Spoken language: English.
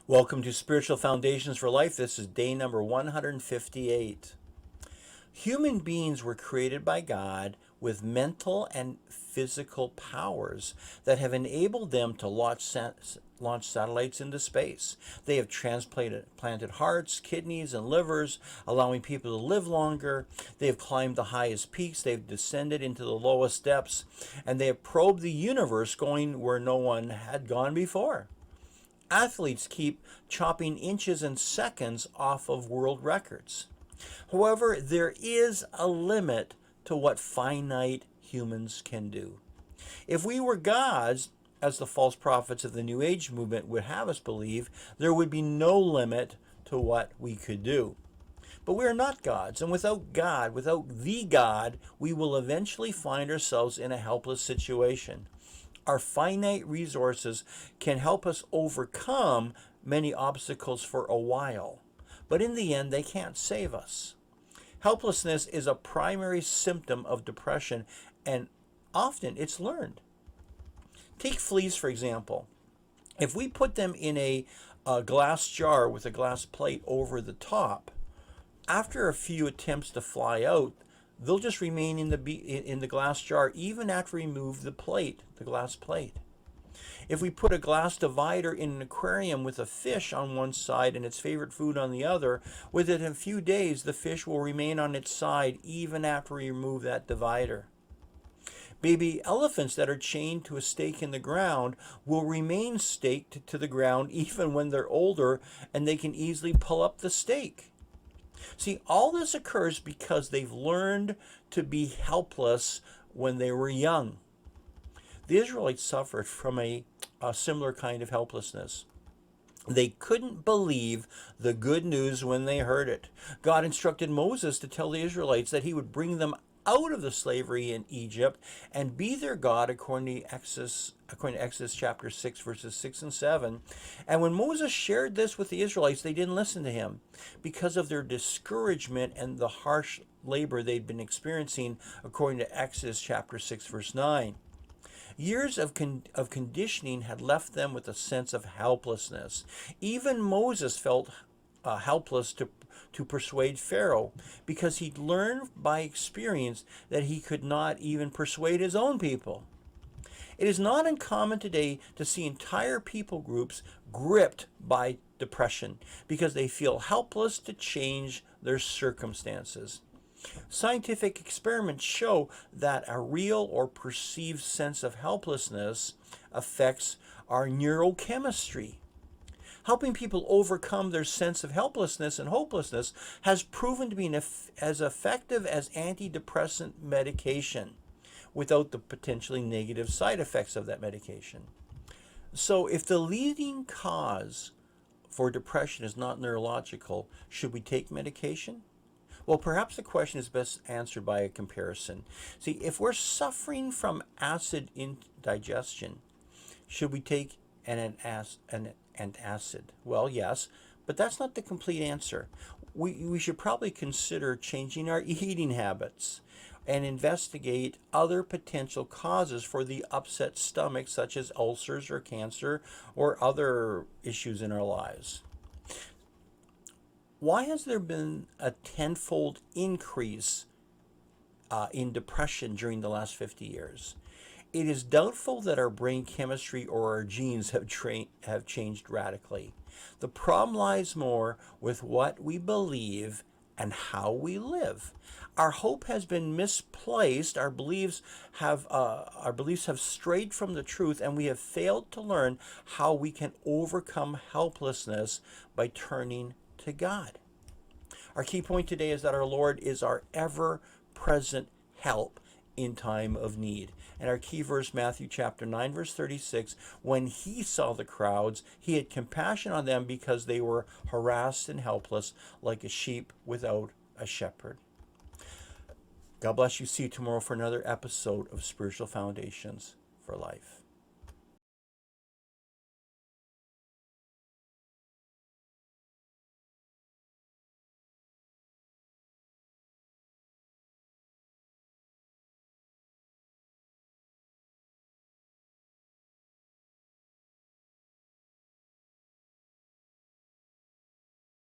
Welcome to Spiritual Foundations for Life. This is day number 158. Human beings were created by God with mental and physical powers that have enabled them to launch satellites into space. They have transplanted hearts, kidneys, and livers, allowing people to live longer. They have climbed the highest peaks. They've descended into the lowest depths. And they have probed the universe, going where no one had gone before. Athletes keep chopping inches and seconds off of world records. However, there is a limit to what finite humans can do. If we were gods, as the false prophets of the New Age movement would have us believe, there would be no limit to what we could do. But we are not gods, and without God, without the God, we will eventually find ourselves in a helpless situation. Our finite resources can help us overcome many obstacles for a while, but in the end, they can't save us. Helplessness is a primary symptom of depression, and often it's learned. Take fleas, for example. If we put them in a glass jar with a glass plate over the top, after a few attempts to fly out, they'll just remain in the glass jar even after we remove the glass plate. If we put a glass divider in an aquarium with a fish on one side and its favorite food on the other, within a few days the fish will remain on its side even after we remove that divider. Baby elephants that are chained to a stake in the ground will remain staked to the ground even when they're older, and they can easily pull up the stake. See, all this occurs because they've learned to be helpless when they were young. The Israelites suffered from a similar kind of helplessness. They couldn't believe the good news when they heard it. God instructed Moses to tell the Israelites that he would bring them out of the slavery in Egypt and be their God, according to Exodus chapter 6, verses 6 and 7. And when Moses shared this with the Israelites, they didn't listen to him because of their discouragement and the harsh labor they'd been experiencing, according to Exodus chapter 6, verse 9. Years of conditioning had left them with a sense of helplessness. Even Moses felt helpless to persuade Pharaoh because he'd learned by experience that he could not even persuade his own people. It is not uncommon today to see entire people groups gripped by depression because they feel helpless to change their circumstances. Scientific experiments show that a real or perceived sense of helplessness affects our neurochemistry. Helping people overcome their sense of helplessness and hopelessness has proven to be as effective as antidepressant medication without the potentially negative side effects of that medication. So if the leading cause for depression is not neurological, should we take medication? Well, perhaps the question is best answered by a comparison. See, if we're suffering from acid indigestion, should we take an antacid? Well, yes, but that's not the complete answer. We should probably consider changing our eating habits and investigate other potential causes for the upset stomach, such as ulcers or cancer or other issues in our lives. Why has there been a tenfold increase in depression during the last 50 years? It is doubtful that our brain chemistry or our genes have changed radically. The problem lies more with what we believe and how we live. Our hope has been misplaced. Our beliefs have strayed from the truth, and we have failed to learn how we can overcome helplessness by turning to God. Our key point today is that our Lord is our ever-present help in time of need. And our key verse, Matthew chapter 9, verse 36, when he saw the crowds, he had compassion on them because they were harassed and helpless like a sheep without a shepherd. God bless you. See you tomorrow for another episode of Spiritual Foundations for Life.